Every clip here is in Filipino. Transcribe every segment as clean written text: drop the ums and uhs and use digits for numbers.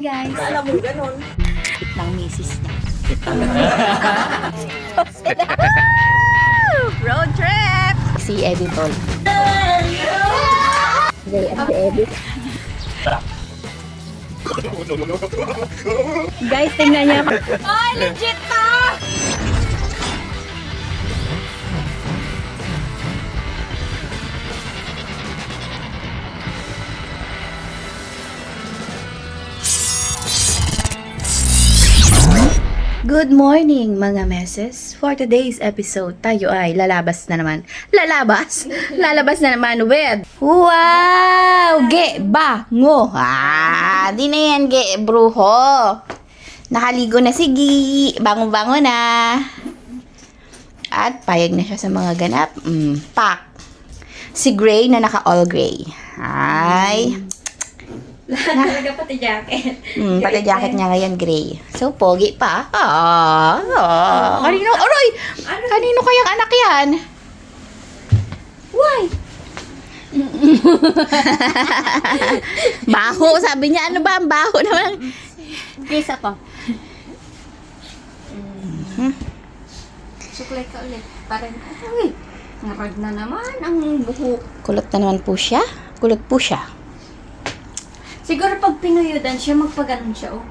guys. Alam mo, ganun. Ng misis niya. Road trip! Si Edit all. Si Edit. Guys, tingnan niya. Ay, legit to! Good morning mga meses. For today's episode, tayo ay lalabas na naman. Lalabas na naman with wow! Ge! Bango! Di na yan, ge! Bruho! Nakaligo na si Gi. Bango-bango na. At payag na siya sa mga ganap. Pak! Si Gray na naka-all gray. Ay! Talaga pati jacket. Pati jacket niya ngayon, gray. So, pogi pa. Kanino? Aroy! Kanino kayang anak yan? Why? Baho, sabi niya. Ano ba ang baho naman? Guys, ako. Suklay ka ulit. Parang, ay, ngarag na naman ang buhok. Kulot na naman po siya. Kulot po siya. Siguro pag pinuyudan siya, magpaganon siya, oh.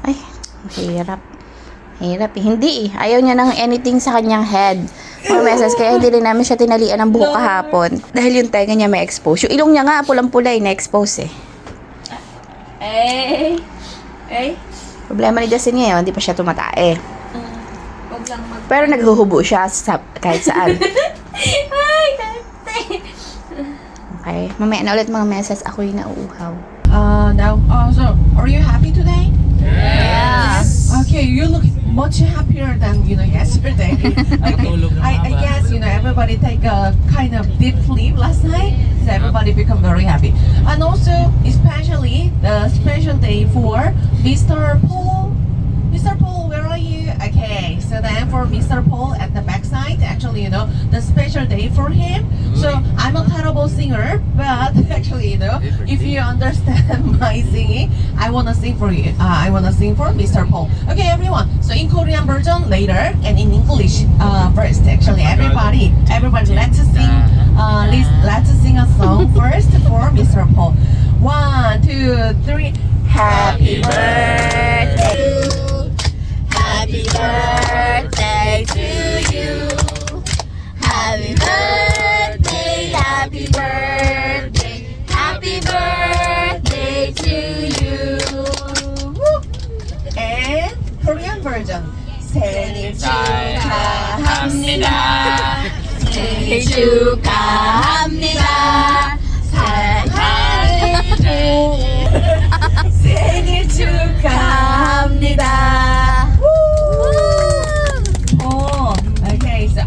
Ay, hirap. Hirap eh. Hindi eh. Ayaw niya ng anything sa kanyang head. Mga meses, kaya hindi rin namin siya tinalian ng buhok kahapon. Dahil yung tenga niya may expose. Yung ilong niya nga, pulang-pula eh, na-expose eh. Problema ni Justin ngayon, hindi pa siya tumatae. Huwag lang Pero naghuhubo siya sa, kahit saan. Ay, tate! Okay, mamaya na ulit mga meses, ako yung nauuhaw. So, are you happy today? Yes! Okay, you look much happier than, yesterday. Okay. I guess, everybody take a kind of deep sleep last night, so everybody become very happy. And also, especially the special day for Mr. Paul. Mr. Paul, where are you? Okay, so then for Mr. Paul at the backside, actually, the special day for him. So I'm a terrible singer, but actually, if you understand my singing, I wanna sing for you. I wanna sing for Mr. Paul. Okay, everyone. So in Korean version later, and in English first. Actually, everybody, let's sing. Let's sing a song first for Mr. Paul. 1, 2, 3. Happy birthday. Happy birthday to you. Happy birthday, happy birthday, happy birthday to you. And Korean version. 생일 축하합니다. 생일 축하합니다. 사랑하는 생일 축하합니다.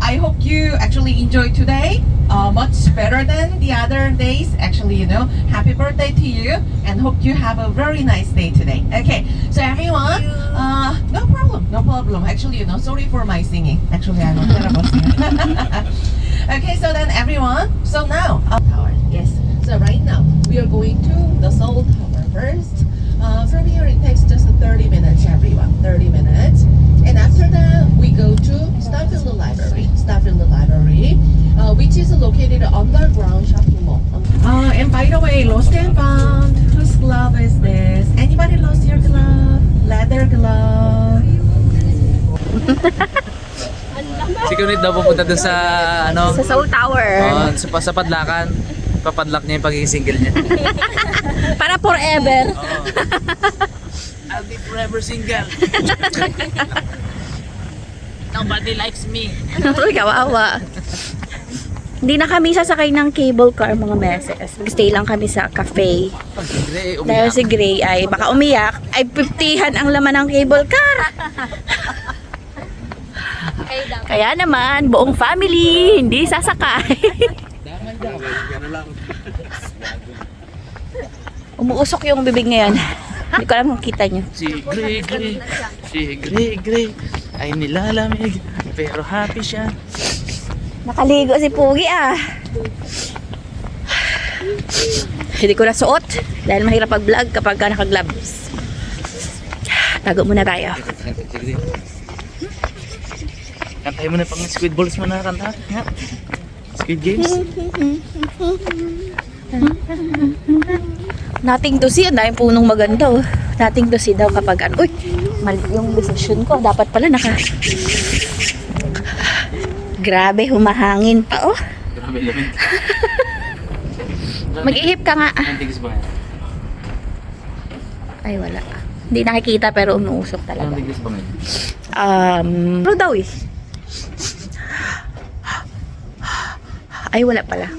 I hope you actually enjoyed today much better than the other days. Actually, happy birthday to you and hope you have a very nice day today. Okay, so everyone, no problem. Actually, sorry for my singing. Actually, I'm a terrible singer. Okay, so then everyone, so now, tower, yes. So right now, we are going to the Seoul Tower first. From here, it takes just 30 minutes, everyone. 30 minutes. And after that, we go to Starfield Library, which is located underground shopping mall. And by the way, lost and found. Whose glove is this? Anybody lost your glove? Leather glove. Si Kunit daw pupunta doon sa Sa Seoul Tower. sa padlakan. Papadlock niya yung pagiging single niya. Para forever. I'll be forever single. Nobody likes me. Uy, kawawa. Hindi na kami sasakay ng cable car mga meses. Stay lang kami sa cafe. Dahil si Gray ay baka umiyak, ay 50-han ang laman ng cable car. Kaya naman, buong family, hindi sasakay. Umuusok yung bibig ngayon. Hindi ko alam kung kita nyo. Si Gray ay nilalamig pero happy siya. Nakaligo si Pugi ah. Hindi ko nasuot dahil mahirap pag-vlog kapag ka naka-gloves. Tago muna tayo. Sige. Kantahin mo na pang Squid Balls mo na kanta. Nga. Squid Games. Nothing to see. Ang daming punong maganda. Oh. Nothing to see daw kapag ano. Uy! Mali yung decision ko. Dapat pala Grabe, humahangin pa. Oh. Grabe lamig. Mag-ihip ka nga. Antigas ba yan? Ay, wala. Hindi nakikita pero umuusok talaga. Antigas ba yan? Ano daw eh? Ay, wala pala.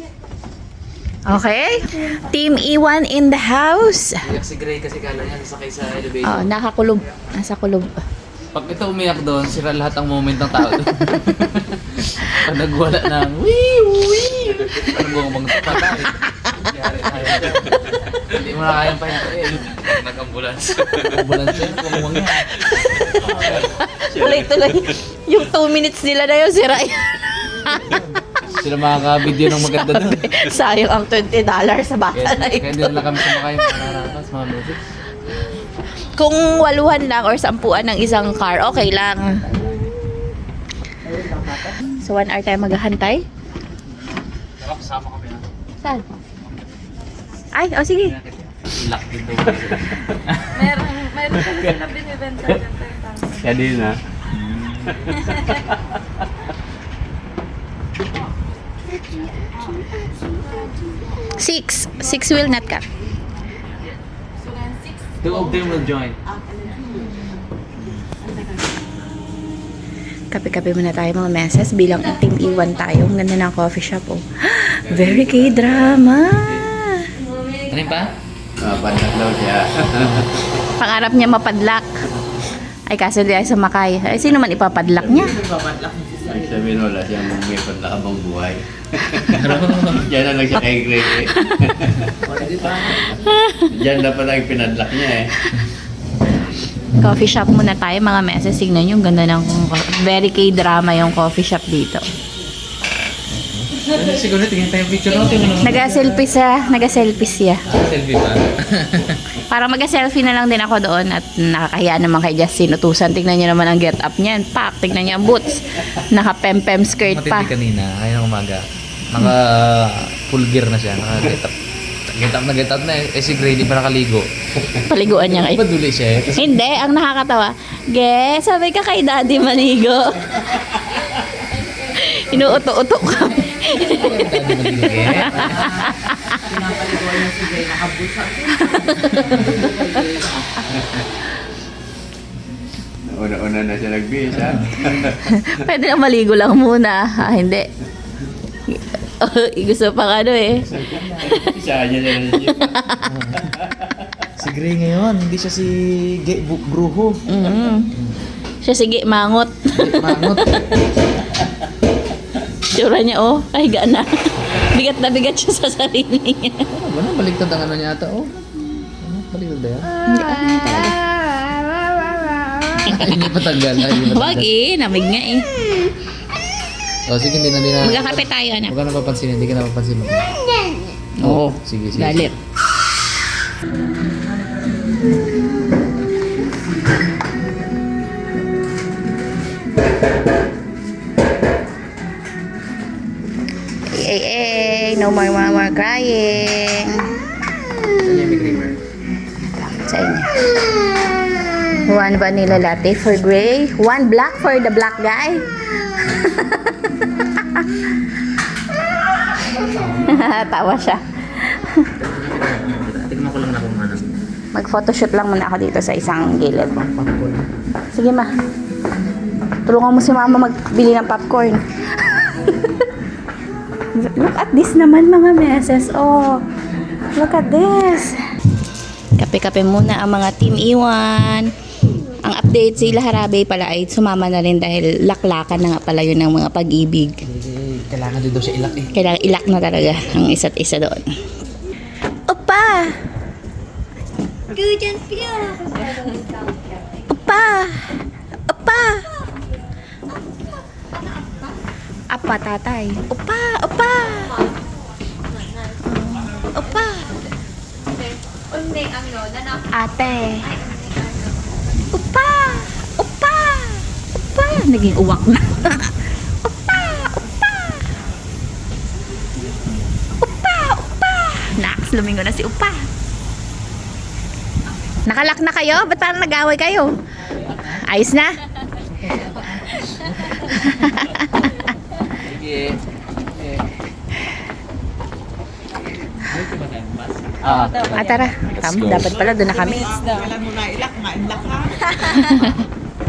Okay. Team Iwan in the house. Iyak si Gray kasi kala niya sasakay sa elevator. Oh, nakakulob. Nasa kulob. Pag ito umiyak doon, sira lahat ang moment ng tao doon. Pag nagwala ng wee wee. Ano bang patay? Hindi mo na kayang pahintayin. Nag-ambulance. Ambulance yan, bumawang yan. Tuloy-tuloy. Yung 2 minutes nila na yun, sira yan. Sila makaka-video ng maganda doon. Sayang ang $20 sa bata na Kaya hindi ito. na kami sumakay mga narapas, mga music. Kung 8 lang or 10 ng isang car, okay lang. So 1 hour tayo maghahantay. Nakapasama kami na. Saan? Ay, oh sige. Lock din daw sila. Meron kasi sila binibenta dyan. Kaya din na. Six will not come. Two of them will join. Kape-kape muna tayo mga meses bilang Team Iwan tayo. Ang ganda ng coffee shop, oh. Very K-drama. Ano yun pa? Padlak daw siya. Pangarap niya mapadlak. Ay, kaso di ay sumakay. Ay, sino man ipapadlak niya? Ay, sabihin wala siyang may padlak habang buhay. Diyan na lang siya kay Greg. Diyan na pala yung pinadlak niya eh. Coffee shop muna tayo mga meses. Tignan nyo, yung ganda ng very K-drama yung coffee shop dito. Siguro tingin tayo picture natin. Nag-selfie siya. Selfie pa. Para mag-selfie na lang din ako doon at nakakahiya naman kay Justin Utusan. Tignan niyo naman ang get up niyan. Pak, tignan niyo ang boots. Naka-pem-pem skirt pa. Matindi kanina, ngayon umaga. Naka full gear na siya. Naka get up na eh. Si Gray di pa nakaligo. Paliguan niya ngayon. Paduli siya eh. Hindi, ang nakakatawa. Ge, sabi ka kay daddy maligo. Inuuto-uto kami. Dati maligo eh. Una-una na siya nagbihis ha. Pwede na maligo lang muna. Ah, hindi. Gusto pa ano eh. Isa niya na siya. Si Gray ngayon, hindi siya si Gay Bruho. Siya sige, mangot. Mangot. Tsura niya, oh. Kahiga na. Bigat na bigat siya sa sarili niya. Ano ba na? Baligtad ang ano niya ata, oh. Ano? Baligtad ba yan? Hindi, ano talaga. Hindi pa tanggal. Wag eh, namig nga eh. Oh, sige, hindi na. Magkakape tayo, anak. Huwag ka napapansin, hindi ka napapansin mo. Oo. Sige. Galit. Ay, no more crying. Saan niya may creamer? Sa inyo. 1 vanilla latte for Gray. 1 black for the black guy. Tawa siya. Tignan ko lang na kung ano. Mag-photoshoot lang muna ako dito sa isang gilid. Sige ma. Tulungan mo si mama magbili ng popcorn. Look at this naman mga meses. Oh, look at this. Kape-kape muna ang mga Team Iwan. Ang update si Laharabe pala ay sumama na rin dahil laklakan na nga pala yun ng mga pag-ibig. Kailangan din daw siya ilak eh. Kailangan ilak na talaga ang isa't isa doon. Opa! Opa! Opa! Apa tatay? Opa! Opa! Opa! Unne, ano, Ate. Upa! Upa! Upa! Naging uwak na. Upa! Upa! Upa! Upa! Naks, lumingo na si Upa. Nakalak na kayo? Ba't parang nag-away kayo? Ayos na? Sige. Ah, Tara. Dapat pala doon na kami.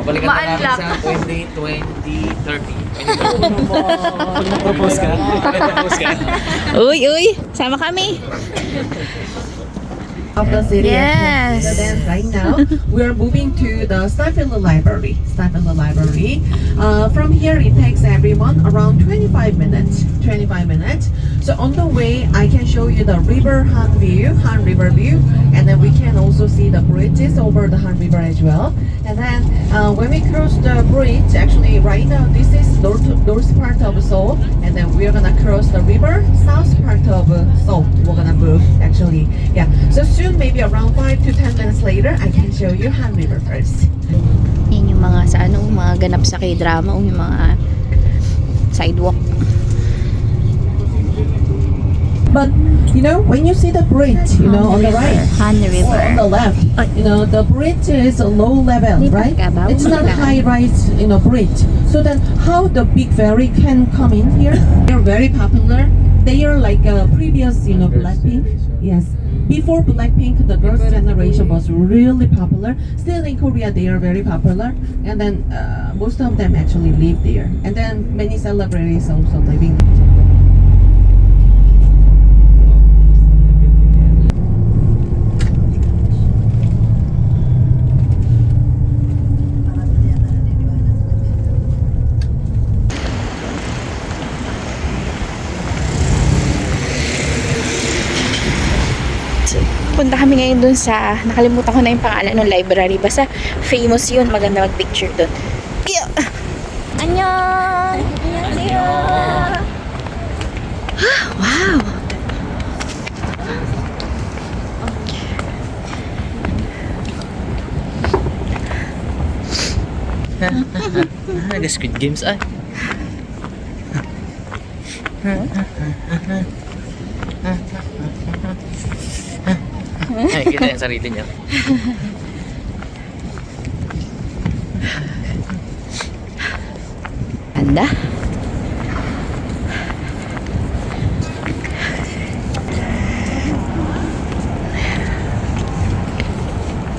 mabalikan na namin sa 20, 30. Pag nag-propose ka. Uy! Sama kami. Of the city. Yes. And then right now we are moving to the Stuyvesant Library. Stuyvesant Library. From here it takes everyone around 25 minutes. 25 minutes. So on the way I can show you the river Han River view, and then we can also see the bridges over the Han River as well. And then when we cross the bridge, actually right now this is north part of Seoul, and then we're gonna cross the river south part of Seoul. We're gonna move actually. Yeah. So soon, maybe around 5 to 10 minutes later, I can show you Han River first. Yan yung mga sa ano, mga ganap sa K-drama, yung mga sidewalk. But you know, when you see the bridge, you know, on the right, Han or on River. the left, you know, the bridge is low level, right? It's not a high-rise, you know, bridge. So then, how the big ferry can come in here? They're very popular. They are like previous, you know, Blackpink. Yes. Before Blackpink, the girls' generation was really popular. Still in Korea, they are very popular. And then most of them actually live there. And then many celebrities also living there. Punta kami ngayon dun sa, nakalimutan ko na yung pangalan ng library. Basta famous yun, maganda mag-picture dun. Iyo! Annyeong! Annyeonghaseyo! Wow! Nag-Squid Games ay. Ay, kita yung sarili niya. Anda?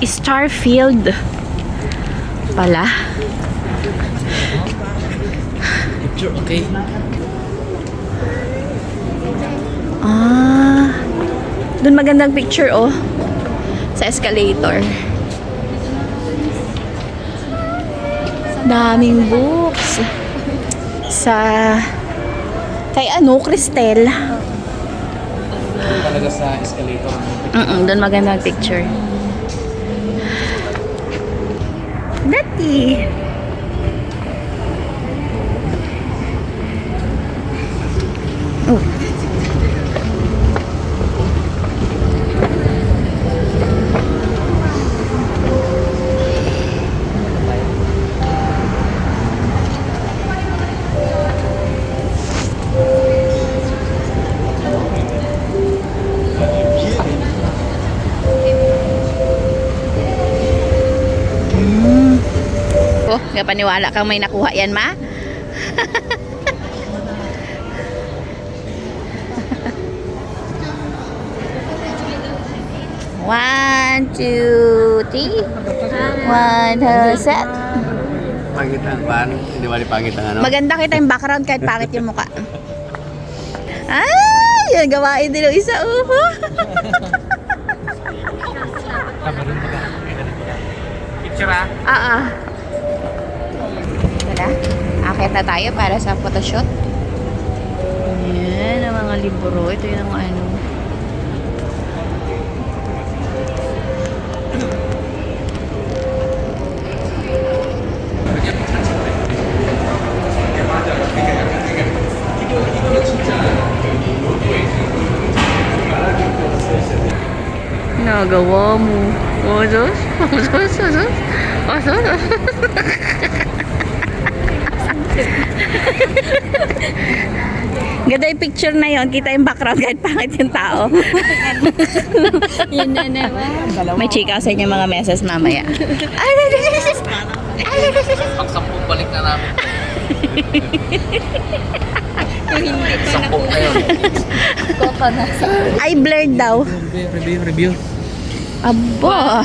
Starfield pala. Picture, okay. Doon magandang picture oh. Sa escalator. Daming books. Sa kay ano, Cristel. Talaga sa escalator. Doon magandang picture. Dati. Oh. Oh, nga paniwala kang may nakuha yan, ma? One, two, three. One, two, set. Pangit ang pan. Hindi ba pangit ang ano? Maganda kita yung background kahit pangit yung mukha. Ay! Yan, gawain din yung isa. Picture ah. Tara, akit na tayo para sa photoshoot. Ayan, ang mga libro. Ito yung mga ano. ginagawa mo? Osos? Osos? Osos? Osos? Ganda yung picture na yon. Kita yung background kahit pangit yung tao. Yun na naman. May chika sa inyo mga meses mamaya. Pag 10 balik na namin. Kung hindi pa Sampung na yun. nakuha na sa... Ay, blurred daw. Review. Aba.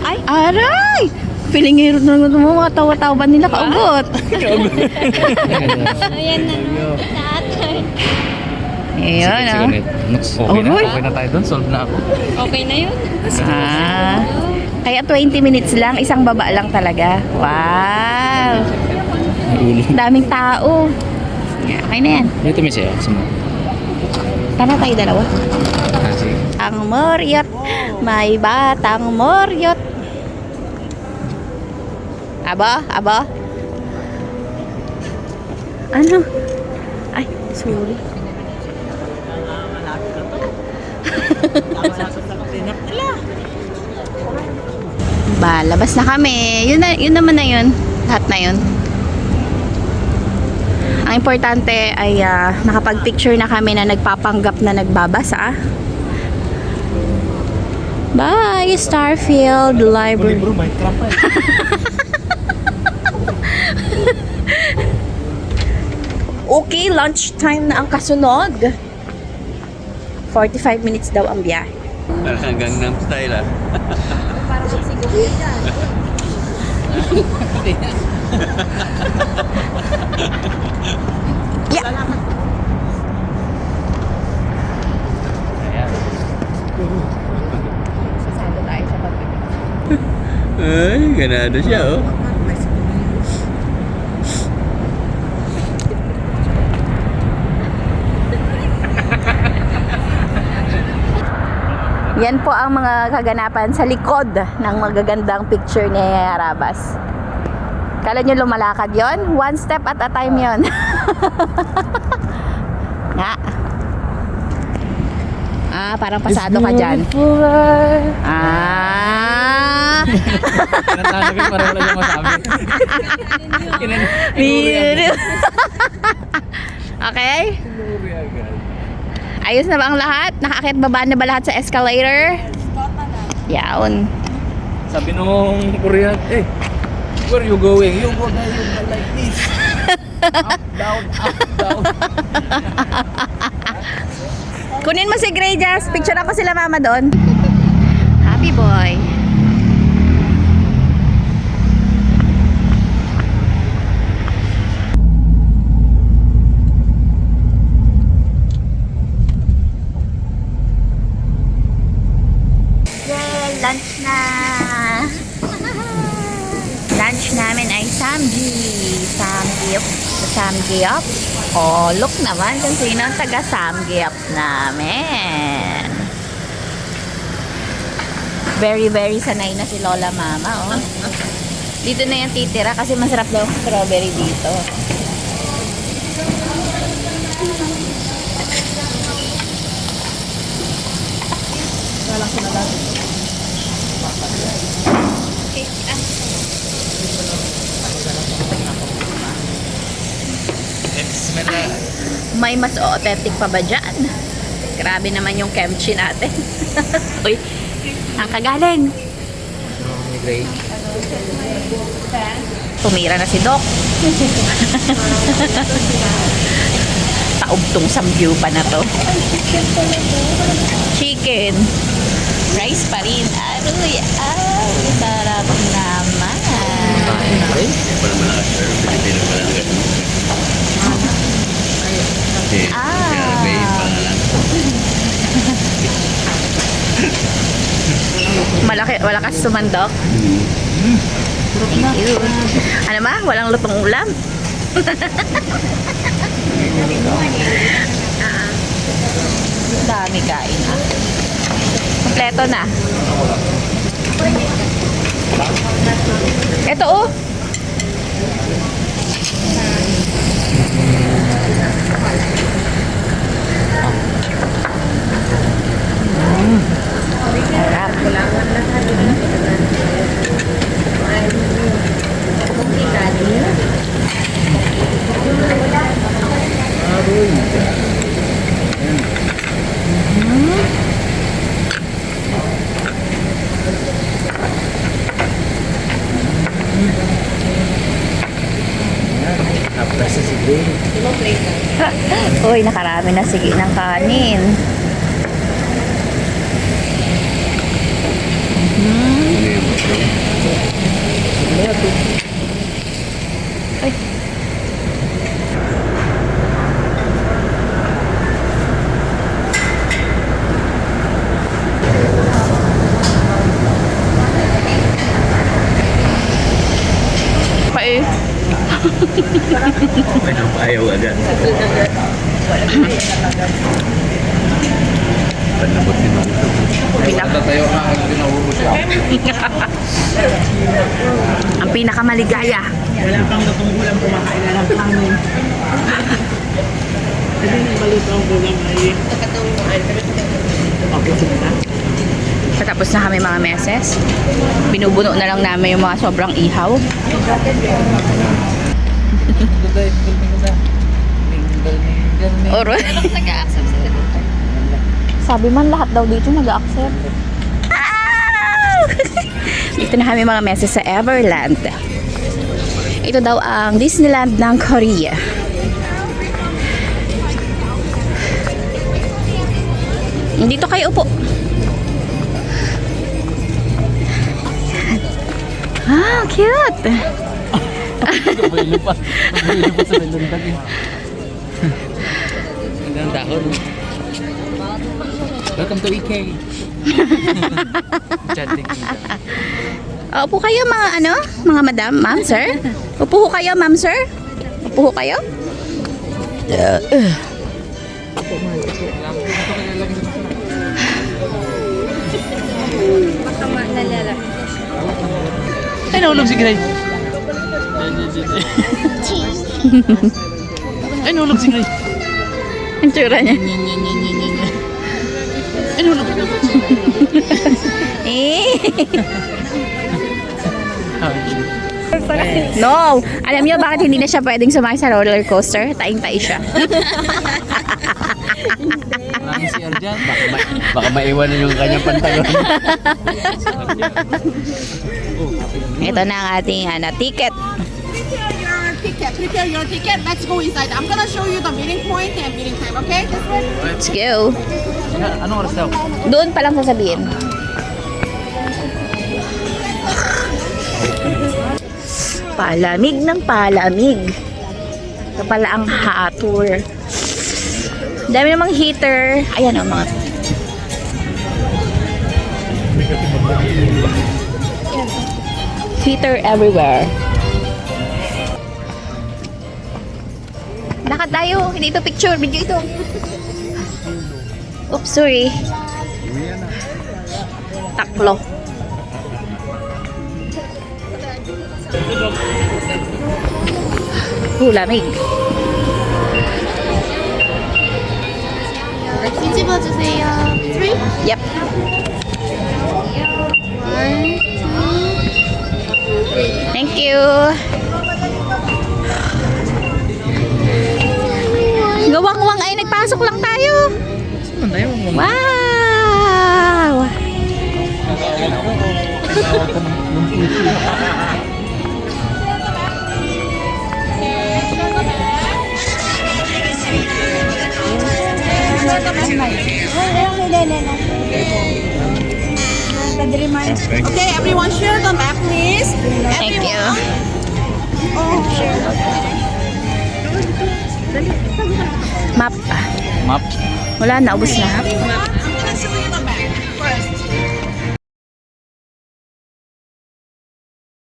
Ay, aray! Feeling nga na mo mga tawa-tawa nila kaugot. Ayan na no. Naatan. Ayan, ah. Okay na. Alright. Okay na tayo doon. Solve na ako. Okay na yun. Ah. Kaya 20 minutes lang, isang baba lang talaga. Wow! Daming tao. Yeah, okay na yan. Dito may siya. Sumo. Tara tayo dalawa. Sige. Ang moryot, may batang moryot. Aba, aba. Ano? Ay, sorry. Ba, labas na kami. Yun naman na yun. Lahat na yun. Ang importante ay nakapag-picture na kami na nagpapanggap na nagbabasa. Bye, Starfield Library. Bro, Minecraft pa Okay, lunchtime na ang kasunod. 45 minutes daw ang biyahe. Parang hanggang ng style ah. Yeah. Sasado tayo sa pag Ay, ganado siya oh. Yan po ang mga kaganapan sa likod ng magagandang picture ni Harabas. Kala nyo lumalakad yon? One step at a time yon. Nga. Ah, parang pasado ka dyan. Ah. Kinantahan ko para wala niyang masabi. Okay? Ayos na ba ang lahat? Nakakit baba na ba lahat sa escalator? Yaon. Sabi nung Korean, where you going? You go like this. Up, down, up, down. Kunin mo si Grey Jazz. Picture ako sila mama doon. Happy boy. Yay! Lunch na! Lunch namin ay Samgyup. Samgyup. Oh, look naman kung sino ang taga Samgyup namin. Very, very sanay na si Lola Mama, oh. Dito na yung titira kasi masarap daw ang strawberry dito. May mas authentic pa ba dyan? Grabe naman yung kimchi natin. Uy, ang kagaling. Gray. Tumira na si Doc. Taubtong samgyu pa na to. Chicken. Rice pa rin. Aroy, sarap naman. Parang malakas sir. Pilipino pa lang ganun. Kasi, may pangalan. Malakas sumandok. Thank you. Ano ma? Walang lutong ulam? Dami kain ah. Kompleto na. Ito oh. Sarap. na sige ng kanin. Ay. Ay. Ayaw agad. Panabot ni Mami. Tayo na ang pinauubos siya. Ang pinakamaligaya. Wala pang lutong ulam, kumakain na lang hangin. Hindi nang maluto ang ulam ay... Okay, sige na. Patapos na kami mga meses. Binubuno na lang namin yung mga sobrang ihaw. Oro. Nag-a-accept sila dito. Sabi man lahat daw dito nag-accept. Dito na kami mga meses sa Everland. Ito daw ang Disneyland ng Korea. Dito kayo upo. Ah, cute. Kabaylo pa. Kabaylo pa sa belundag eh. Ang dahon. Welcome to EK. Chatting kita. Upo kayo mga ano? Mga madam, ma'am, sir? Upo ho kayo, ma'am, sir? Upo ho kayo? Masama na lalaki. Ay, nahulog si Gray. Ay, nahulog si Gray. Ang tsura niya. Ay, nahulog. Eh. No! Alam niyo bakit hindi na siya pwedeng sumakay sa roller coaster? Taing-tai siya. Maraming si Arjan. Baka maiwanan yung kanyang pantalon. Ito na ang ating ticket. Prepare your ticket. Let's go inside. I'm gonna show you the meeting point and meeting time, okay? Let's go. Anong oras daw? Doon pa lang sasabihin. Palamig ng palamig. Ito pala ang hot tour. Dami namang heater. Ayan o mga... Heater everywhere. Lakad tayo. Hindi ito picture. Video ito. Oops, sorry. Taklo. lamig. 뒤집어 주세요. 3. Yep. 1, 2, 3. Thank you. Gawang-wang ay nagpasok lang tayo. Wow! Okay, everyone share the map, please. Thank you. Map. Map. Wala na, ubos na. I'm gonna show you the